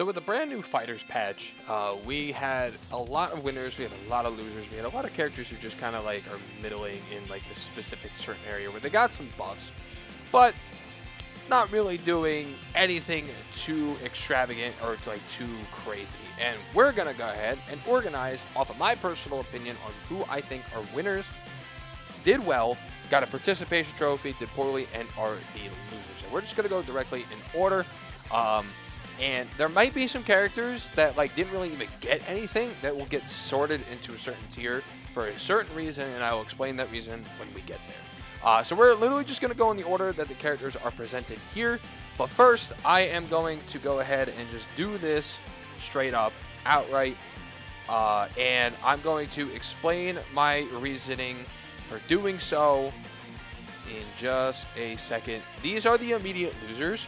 So with the brand new Fighters patch, we had a lot of winners, we had a lot of losers, we had a lot of characters who just kind of like are middling in like this specific certain area where they got some buffs, but not really doing anything too extravagant or like too crazy. And we're gonna go ahead and organize off of my personal opinion on who I think are winners, did well, got a participation trophy, did poorly, and are the losers. And we're just gonna go directly in order. And there might be some characters that like didn't really even get anything that will get sorted into a certain tier for a certain reason, and I will explain that reason when we get there. So we're literally just going to go in the order that the characters are presented here. But first, I am going to go ahead and just do this straight up, outright. And I'm going to explain my reasoning for doing so in just a second. These are the immediate losers.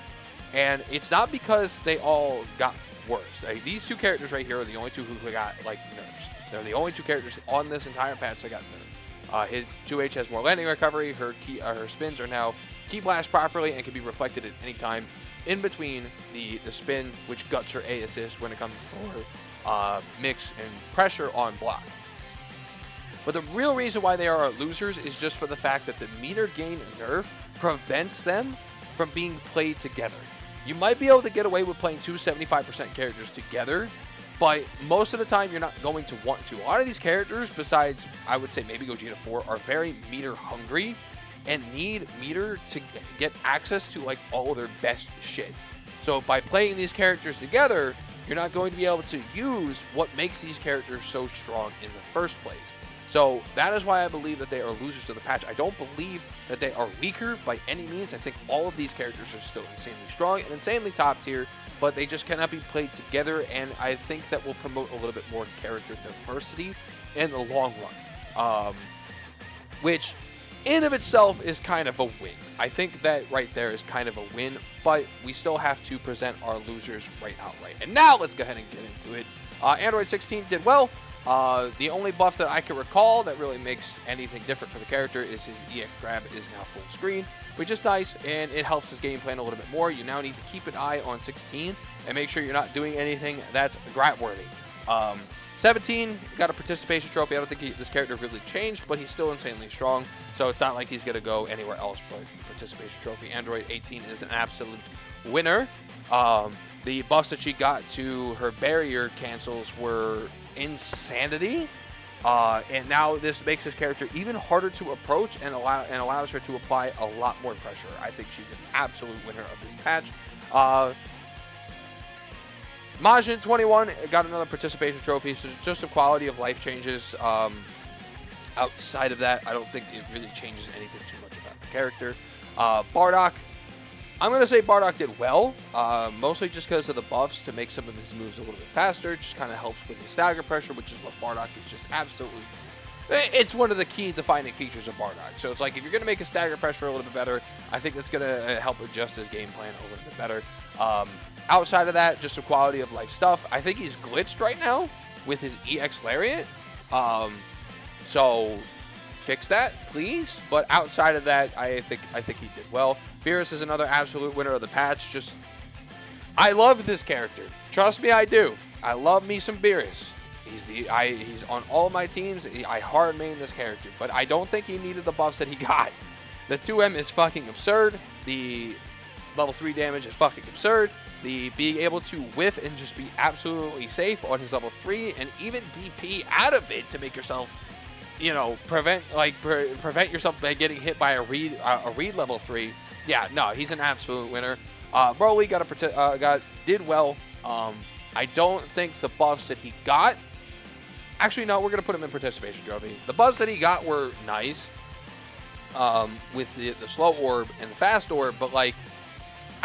And it's not because they all got worse. Like, these two characters right here are the only two who got like nerfs. They're the only two characters on this entire patch that got nerfed. His 2H has more landing recovery. Her spins are now key blast properly and can be reflected at any time in between the spin, which guts her A assist when it comes for mix and pressure on block. But the real reason why they are losers is just for the fact that the meter gain nerf prevents them from being played together. You might be able to get away with playing two 75% characters together, but most of the time you're not going to want to. A lot of these characters, besides I would say maybe Gogeta 4, are very meter hungry and need meter to get access to like all their best shit. So by playing these characters together, you're not going to be able to use what makes these characters so strong in the first place. So that is why I believe that they are losers to the patch. I don't believe that they are weaker by any means. I think all of these characters are still insanely strong and insanely top tier, but they just cannot be played together, and I think that will promote a little bit more character diversity in the long run, which in of itself is kind of a win. I think that right there is kind of a win, but we still have to present our losers right outright. And now let's go ahead and get into it. Android 16 did well. The only buff that I can recall that really makes anything different for the character is his EX grab is now full screen, which is nice, and it helps his game plan a little bit more. You now need to keep an eye on 16 and make sure you're not doing anything that's grab worthy. 17 got a participation trophy. I don't think this character really changed, but he's still insanely strong, so it's not like he's going to go anywhere else but participation trophy. Android 18 is an absolute winner. The buffs that she got to her barrier cancels were insanity, and now this makes this character even harder to approach and allows her to apply a lot more pressure. I think she's an absolute winner of this patch. Majin 21 got another participation trophy, so just some quality of life changes. Outside of that, I don't think it really changes anything too much about the character. Bardock, I'm going to say Bardock did well, mostly just because of the buffs to make some of his moves a little bit faster. Just kind of helps with his stagger pressure, which is what Bardock is just absolutely... It's one of the key defining features of Bardock. So it's like, if you're going to make his stagger pressure a little bit better, I think that's going to help adjust his game plan a little bit better. Outside of that, just some quality of life stuff. I think he's glitched right now with his EX Lariat. So fix that, please. But outside of that, I think he did well. Fighterz is another absolute winner of the patch. Just, I love this character. Trust me, I do. I love me some Fighterz. He's on all of my teams. I hard main this character, but I don't think he needed the buffs that he got. The 2M is fucking absurd. The level 3 damage is fucking absurd. The being able to whiff and just be absolutely safe on his level 3 and even DP out of it to make yourself, you know, prevent yourself by getting hit by a read level 3. Yeah, no, he's an absolute winner. Broly did well. I don't think the buffs that he got. Actually, no, we're gonna put him in participation trophy. The buffs that he got were nice, with the slow orb and the fast orb, but like,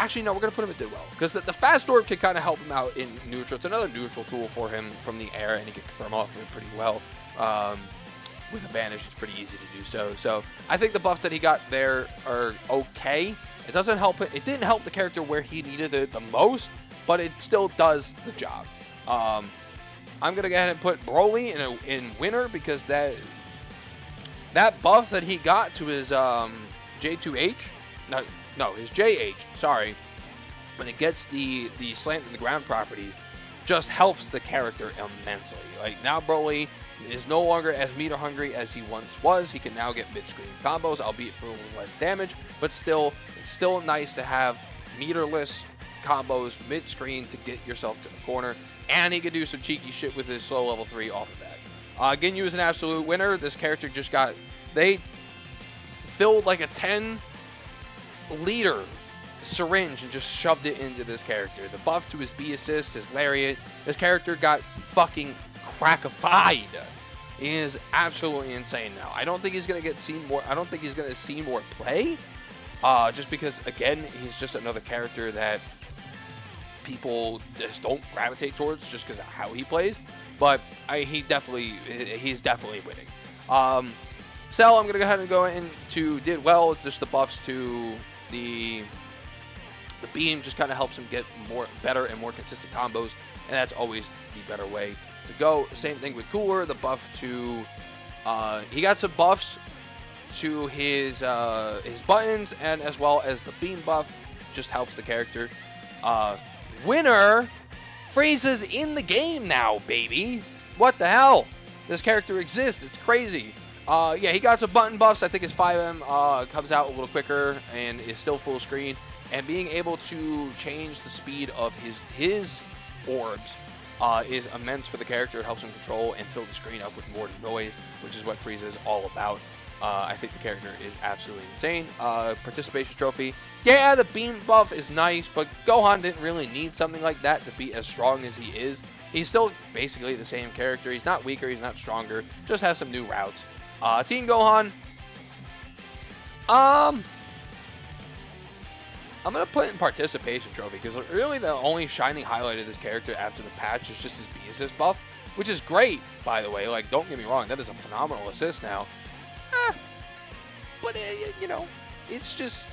actually no, we're gonna put him in did well because the fast orb can kind of help him out in neutral. It's another neutral tool for him from the air, and he can confirm off of it pretty well. With a banish, it's pretty easy to do so. So I think the buffs that he got there are okay. It doesn't help it. It didn't help the character where he needed it the most, but it still does the job. I'm gonna go ahead and put Broly in winner because that buff that he got to his J2H, no his JH, sorry, when it gets the slant in the ground property, just helps the character immensely. Like, now Broly is no longer as meter hungry as he once was. He can now get mid-screen combos, albeit for a little less damage, but still, it's still nice to have meterless combos mid-screen to get yourself to the corner, and he can do some cheeky shit with his slow level 3 off of that. Ginyu is an absolute winner. This character just got, they filled like a 10-liter syringe and just shoved it into this character. The buff to his B assist, his lariat, this character got fucking crackified. He is absolutely insane now. I don't think he's gonna get seen more. I don't think he's gonna see more play. Just because, again, he's just another character that people just don't gravitate towards just because of how he plays. But he's definitely winning. Cell, I'm gonna go ahead and go into did well. Just the buffs to the beam just kind of helps him get better and more consistent combos, and that's always the better way to go. Same thing with Cooler. The buff to he got some buffs to his buttons, and as well as the beam buff just helps the character. Winner, Frieza's in the game now, baby. What the hell? This character exists. It's crazy. Yeah, he got some button buffs. I think his 5M comes out a little quicker and is still full screen. And being able to change the speed of his orbs is immense for the character. It helps him control and fill the screen up with more noise, which is what Frieza is all about. I think the character is absolutely insane. Participation trophy. Yeah, the beam buff is nice, but Gohan didn't really need something like that to be as strong as he is. He's still basically the same character. He's not weaker, he's not stronger, just has some new routes. Teen Gohan. I'm going to put in participation trophy because really the only shining highlight of this character after the patch is just his B assist buff, which is great, by the way. Like, don't get me wrong, that is a phenomenal assist now. But, you know, it's just,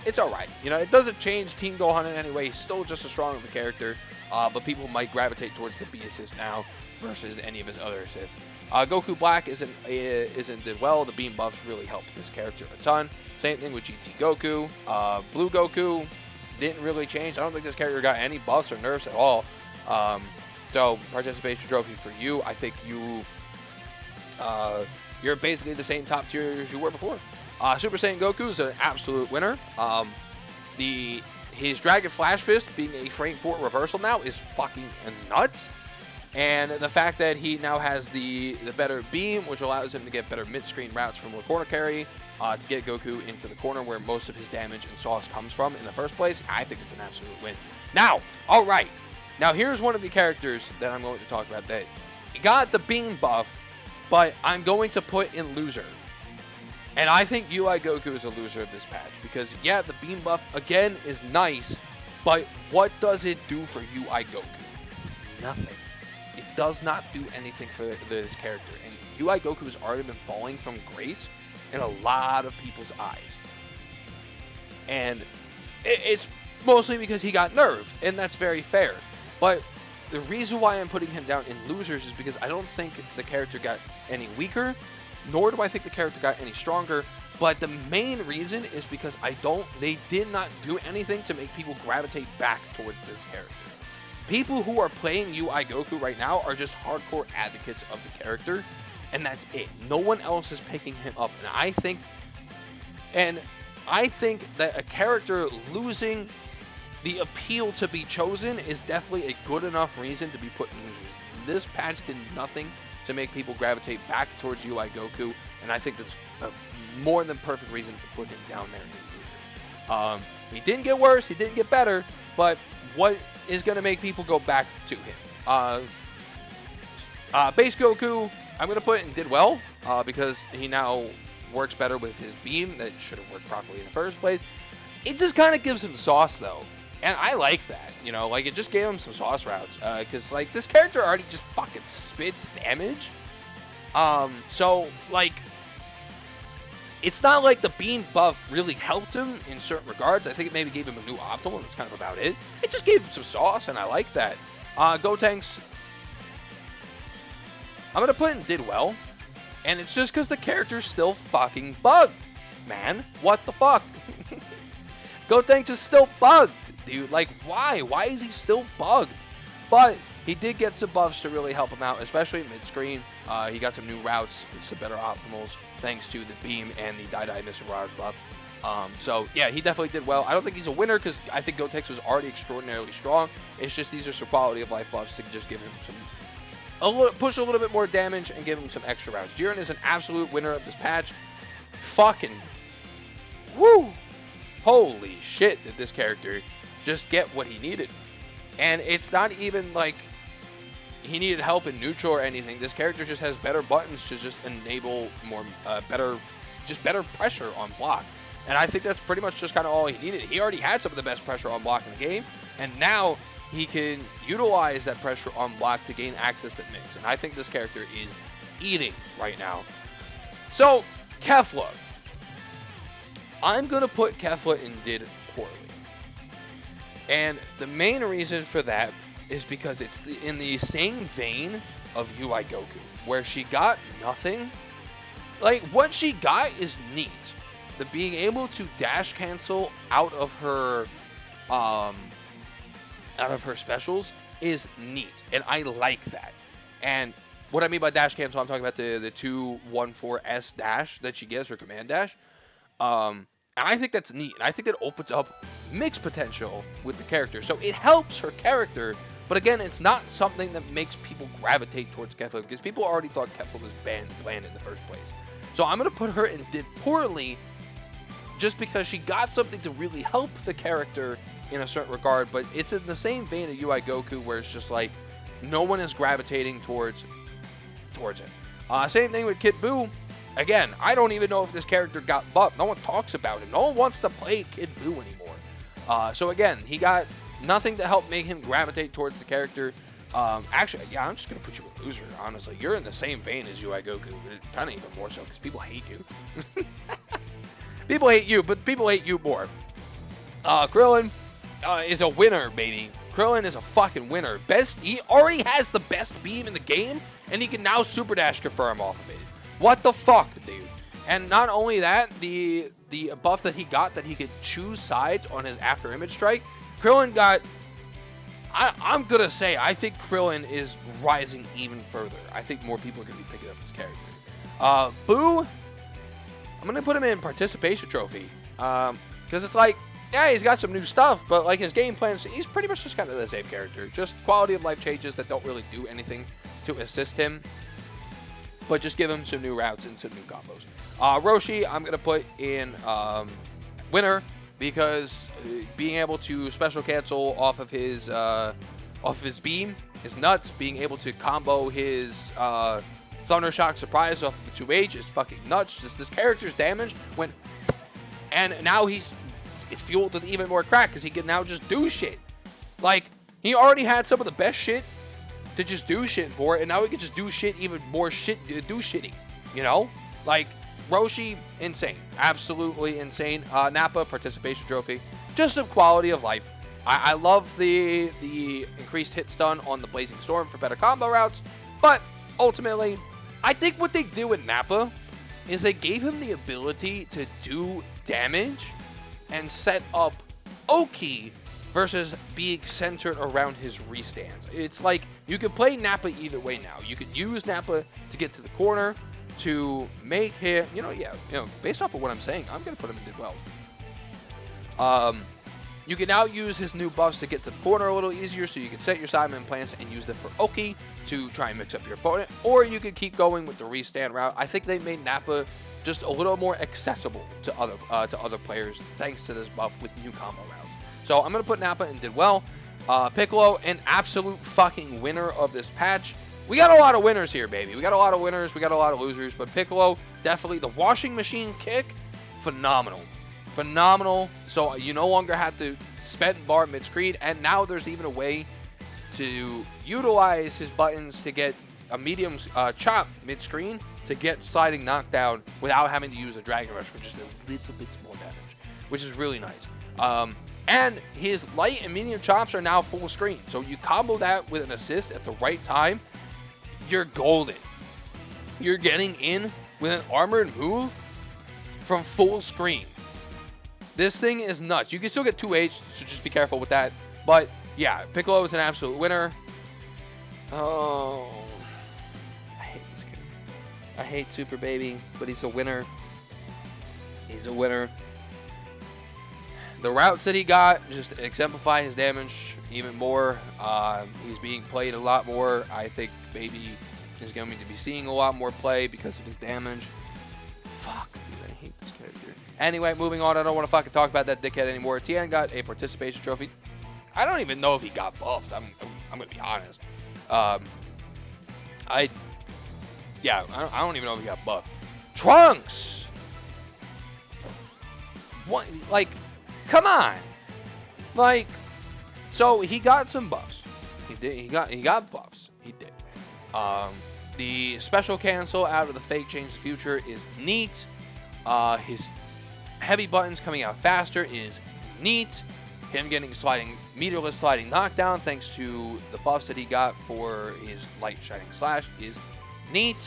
it's alright. You know, it doesn't change Teen Gohan in any way. He's still just as strong of a character, but people might gravitate towards the B assist now versus any of his other assists. Goku Black isn't did well. The beam buffs really helped this character a ton. Same thing with GT Goku. Blue Goku didn't really change. I don't think this character got any buffs or nerfs at all. So participation trophy for you. I think you're basically the same top tier as you were before. Super Saiyan Goku is an absolute winner. His Dragon Flash Fist being a frame 4 reversal now is fucking nuts. And the fact that he now has the better beam, which allows him to get better mid-screen routes from the corner carry, to get Goku into the corner where most of his damage and sauce comes from in the first place, I think it's an absolute win. Now, alright, now here's one of the characters that I'm going to talk about that got the beam buff, but I'm going to put in loser. And I think UI Goku is a loser of this patch, because yeah, the beam buff, again, is nice, but what does it do for UI Goku? Nothing. It does not do anything for this character, and UI Goku has already been falling from grace in a lot of people's eyes. And it's mostly because he got nerfed, and that's very fair. But the reason why I'm putting him down in losers is because I don't think the character got any weaker, nor do I think the character got any stronger. But the main reason is because they did not do anything to make people gravitate back towards this character. People who are playing UI Goku right now are just hardcore advocates of the character, and that's it. No one else is picking him up, and I think that a character losing the appeal to be chosen is definitely a good enough reason to be put in losers. This patch did nothing to make people gravitate back towards UI Goku, and I think that's a more than perfect reason to put him down there in losers. He didn't get worse, he didn't get better, but what is going to make people go back to him? Base Goku, I'm going to put in did well, because he now works better with his beam that should have worked properly in the first place. It just kind of gives him sauce, though. And I like that, you know, like, it just gave him some sauce routes, because, like, this character already just fucking spits damage. So, like, it's not like the beam buff really helped him in certain regards. I think it maybe gave him a new optimal, and that's kind of about it. It just gave him some sauce, and I like that. Gotenks, I'm going to put in did well, and it's just because the character's still fucking bugged, man. What the fuck? Gotenks is still bugged. dude. Like, why? Why is he still bugged? But he did get some buffs to really help him out, especially mid-screen. He got some new routes, some better optimals, thanks to the beam and the Die Mirage buff. So, yeah, he definitely did well. I don't think he's a winner because I think Gotenks was already extraordinarily strong. It's just these are some quality of life buffs to just give him push a little bit more damage and give him some extra rounds. Jiren is an absolute winner of this patch. Fucking woo! Holy shit, did this character just get what he needed. And it's not even like he needed help in neutral or anything. This character just has better buttons to just enable more better pressure on block. And I think that's pretty much just kind of all he needed. He already had some of the best pressure on block in the game, and now he can utilize that pressure on block to gain access to mix. And I think this character is eating right now. So, Kefla. I'm going to put Kefla in did poorly. And the main reason for that is because it's in the same vein of UI Goku, where she got nothing. Like, what she got is neat. The being able to dash cancel out of her specials is neat, and I like that. And what I mean by dash cancel, I'm talking about the 214S dash that she gets, her command dash. And I think that's neat, and I think it opens up mix potential with the character. So it helps her character, but again, it's not something that makes people gravitate towards Kefla, because people already thought Kefla was bland in the first place. So I'm going to put her in did poorly, just because she got something to really help the character in a certain regard, but it's in the same vein of UI Goku, where it's just like no one is gravitating towards it. Same thing with Kid Buu. Again, I don't even know if this character got buffed. No one talks about him. No one wants to play Kid Buu anymore. So again, he got nothing to help make him gravitate towards the character. Actually, yeah, I'm just gonna put you a loser. Honestly, you're in the same vein as UI Goku, kind of even more so because people hate you. People hate you, but people hate you more. Krillin is a winner, baby. Krillin is a fucking winner. He already has the best beam in the game, and he can now Super Dash confirm off of it. What the fuck, dude? And not only that, the buff that he got, that he could choose sides on his after image strike, Krillin got... I'm gonna say, I think Krillin is rising even further. I think more people are gonna be picking up this character. Buu, I'm gonna put him in participation trophy, because it's like, yeah, he's got some new stuff, but like his game plans, he's pretty much just kind of the same character. Just quality of life changes that don't really do anything to assist him, but just give him some new routes and some new combos. Roshi, I'm gonna put in winner, because being able to special cancel off of his beam is nuts. Being able to combo his Thunder Shock Surprise off of the 2H is fucking nuts. Just this character's damage went, and now it's fueled with even more crack, because he can now just do shit. Like, he already had some of the best shit to just do shit for, and now he can just do shit even more shit, do shitty, you know? Like, Roshi, insane. Absolutely insane. Nappa, participation trophy. Just some quality of life. I love the increased hit stun on the Blazing Storm for better combo routes, but ultimately, I think what they did with Nappa is they gave him the ability to do damage and set up Oki versus being centered around his restands. It's like, you can play Nappa either way now. You can use Nappa to get to the corner, to make him, based off of what I'm saying, I'm going to put him in did well. You can now use his new buffs to get to the corner a little easier, so you can set your Simon plans and use them for Oki to try and mix up your opponent, or you can keep going with the restand route. I think they made Nappa just a little more accessible to other players thanks to this buff with new combo routes. So I'm going to put Nappa in did well. Piccolo, an absolute fucking winner of this patch. We got a lot of winners here, baby. We got a lot of winners, we got a lot of losers, but Piccolo, definitely the washing machine kick, phenomenal. Phenomenal. So you no longer have to spend bar mid-screen, and now there's even a way to utilize his buttons to get a medium chop mid-screen to get sliding knockdown without having to use a Dragon Rush for just a little bit more damage, which is really nice. And his light and medium chops are now full screen, so you combo that with an assist at the right time, you're golden. You're getting in with an armored move from full screen. This thing is nuts. You can still get 2H, so just be careful with that. But yeah, Piccolo is an absolute winner. Oh, I hate this kid. I hate Super Baby, but he's a winner. He's a winner. The routes that he got just exemplify his damage even more. He's being played a lot more. I think Baby is going to be seeing a lot more play because of his damage. Fuck, dude, I hate this character. Anyway, moving on. I don't want to fucking talk about that dickhead anymore. Tien got a participation trophy. I don't even know if he got buffed. I'm going to be honest. I don't even know if he got buffed. Trunks! What? Like, come on. Like, so he got some buffs. He did. He got buffs. He did. The special cancel out of the fake change the future is neat. His heavy buttons coming out faster is neat. Him getting meterless sliding knockdown thanks to the buffs that he got for his light shining slash is neat,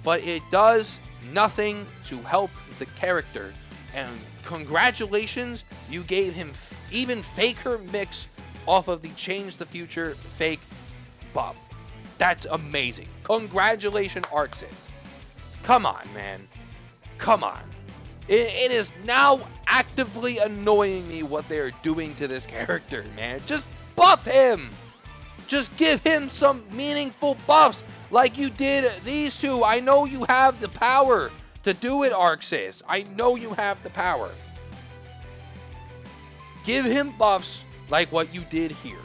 but it does nothing to help the character. And congratulations, you gave him even faker mix off of the change the future fake buff. That's amazing. Congratulations, Arxis. Come on, man. Come on. It is now actively annoying me what they are doing to this character, man. Just buff him. Just give him some meaningful buffs like you did these two. I know you have the power to do it, Arxis. I know you have the power. Give him buffs like what you did here.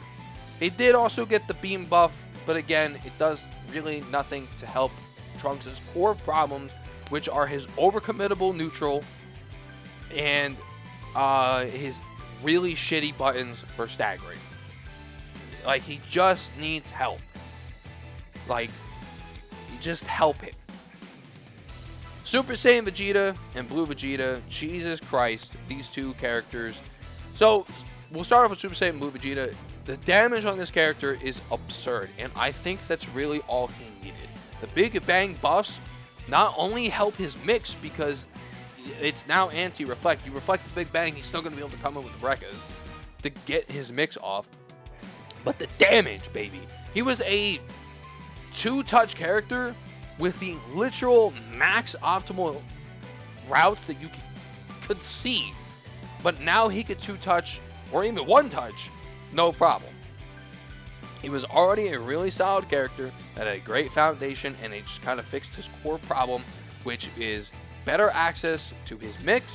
He did also get the beam buff, but again, it does really nothing to help Trunks' core problems, which are his overcommittable neutral and his really shitty buttons for staggering. Like, he just needs help. Like, you just help him. Super Saiyan Vegeta and Blue Vegeta, Jesus Christ, these two characters. So, we'll start off with Super Saiyan Blue Vegeta. The damage on this character is absurd, and I think that's really all he needed. The Big Bang buffs not only help his mix because it's now anti-reflect. You reflect the Big Bang, he's still going to be able to come in with the Brekkas to get his mix off. But the damage, baby. He was a two-touch character with the literal max optimal routes that you could see. But now he could two-touch, or even one-touch, no problem. He was already a really solid character that had a great foundation, and they just kind of fixed his core problem, which is better access to his mix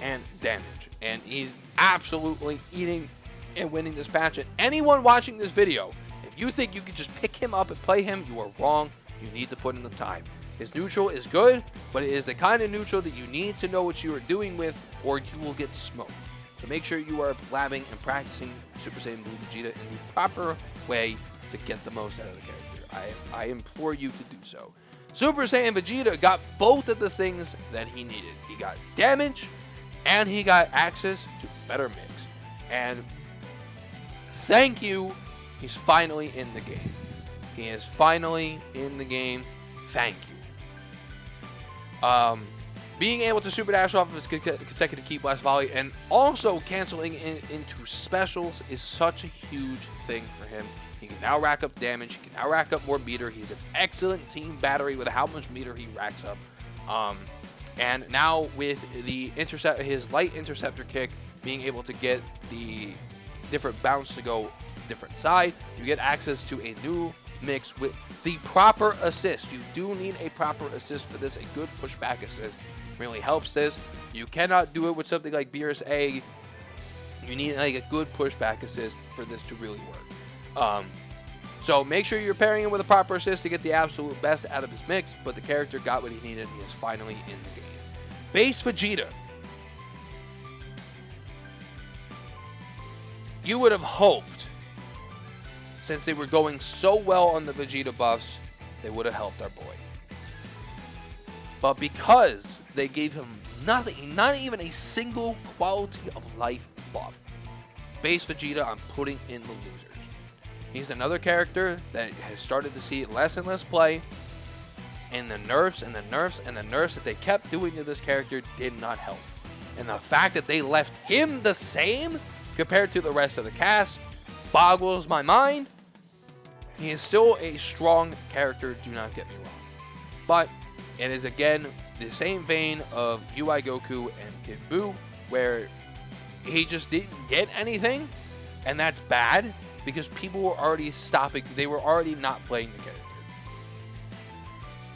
and damage. And he's absolutely eating and winning this patch. And anyone watching this video, if you think you can just pick him up and play him, you are wrong. You need to put in the time. His neutral is good, but it is the kind of neutral that you need to know what you are doing with, or you will get smoked. So make sure you are blabbing and practicing Super Saiyan Blue Vegeta in the proper way to get the most out of the character. I implore you to do so. Super Saiyan Vegeta got both of the things that he needed. He got damage, and he got access to better mix. And thank you, he's finally in the game. He is finally in the game. Thank you. Being able to super dash off of his consecutive key blast volley and also canceling into specials is such a huge thing for him. He can now rack up damage. He can now rack up more meter. He's an excellent team battery with how much meter he racks up. And now with the his light interceptor kick, being able to get the different bounce to go different side, you get access to a new mix with the proper assist. You do need a proper assist for this. A good pushback assist really helps this. You cannot do it with something like Beerus A. You need like a good pushback assist for this to really work. So make sure you're pairing him with a proper assist to get the absolute best out of his mix, but the character got what he needed. He is finally in the game. Base Vegeta. You would have hoped, since they were going so well on the Vegeta buffs, they would have helped our boy. But because they gave him nothing, not even a single quality of life buff, Base Vegeta, I'm putting in the losers. He's another character that has started to see less and less play, and the nerfs and the nerfs and the nerfs that they kept doing to this character did not help. And the fact that they left him the same compared to the rest of the cast boggles my mind. He is still a strong character, do not get me wrong. But it is, again, the same vein of UI Goku and Kid Buu, where he just didn't get anything, and that's bad, because people were already stopping, they were already not playing the character.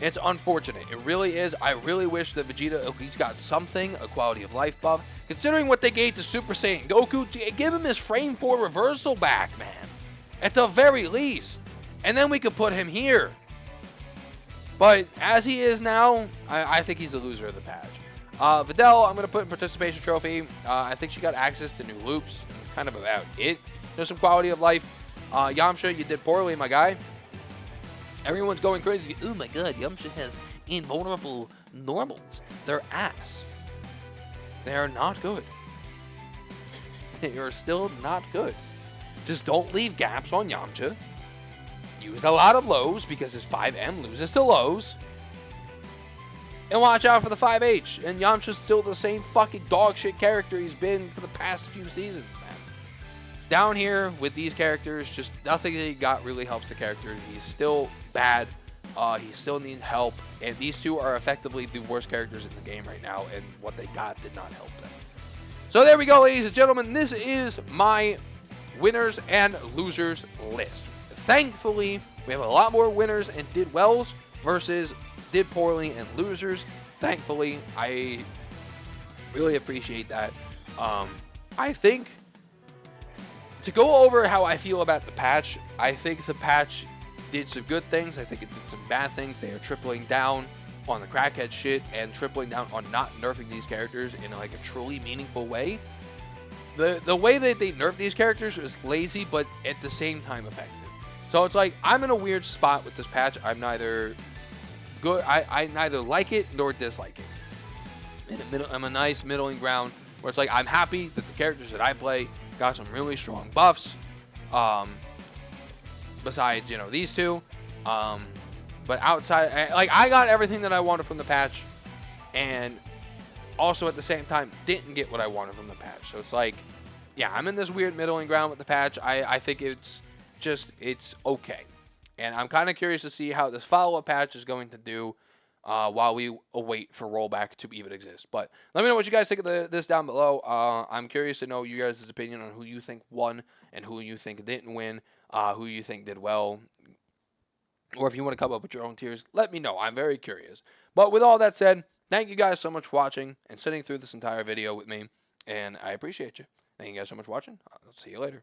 It's unfortunate. It really is. I really wish that Vegeta at least got something, a quality of life buff. Considering what they gave to Super Saiyan Goku, give him his frame 4 reversal back, man. At the very least. And then we could put him here. But as he is now, I think he's a loser of the patch. Videl, I'm going to put in participation trophy. I think she got access to new loops. That's kind of about it. There's some quality of life. Yamcha, you did poorly, my guy. Everyone's going crazy. Oh my god, Yamcha has invulnerable normals. They're ass. They are not good. They are still not good. Just don't leave gaps on Yamcha. Use a lot of lows because his 5M loses to lows. And watch out for the 5H. And Yamcha's still the same fucking dog shit character he's been for the past few seasons, man. Down here with these characters, just nothing that he got really helps the character. He's still bad. He still needs help. And these two are effectively the worst characters in the game right now. And what they got did not help them. So there we go, ladies and gentlemen. This is my winners and losers list. Thankfully, we have a lot more winners and did wells versus did poorly and losers. Thankfully, I really appreciate that. I think, to go over how I feel about the patch, I think the patch did some good things. I think it did some bad things. They are tripling down on the crackhead shit and tripling down on not nerfing these characters in like a truly meaningful way. The way that they nerf these characters is lazy, but at the same time effective. So it's like, I'm in a weird spot with this patch. I'm neither good, I neither like it nor dislike it. I'm a nice middling ground where it's like, I'm happy that the characters that I play got some really strong buffs. Besides, you know, these two. But outside, like, I got everything that I wanted from the patch. And also at the same time, didn't get what I wanted from the patch. So it's like, yeah, I'm in this weird middling ground with the patch. I think it's okay. And I'm kind of curious to see how this follow-up patch is going to do while we await for rollback to even exist. But let me know what you guys think of this down below. I'm curious to know you guys' opinion on who you think won and who you think didn't win, who you think did well. Or if you want to come up with your own tiers, let me know. I'm very curious. But with all that said, thank you guys so much for watching and sitting through this entire video with me. And I appreciate you. Thank you guys so much for watching. I'll see you later.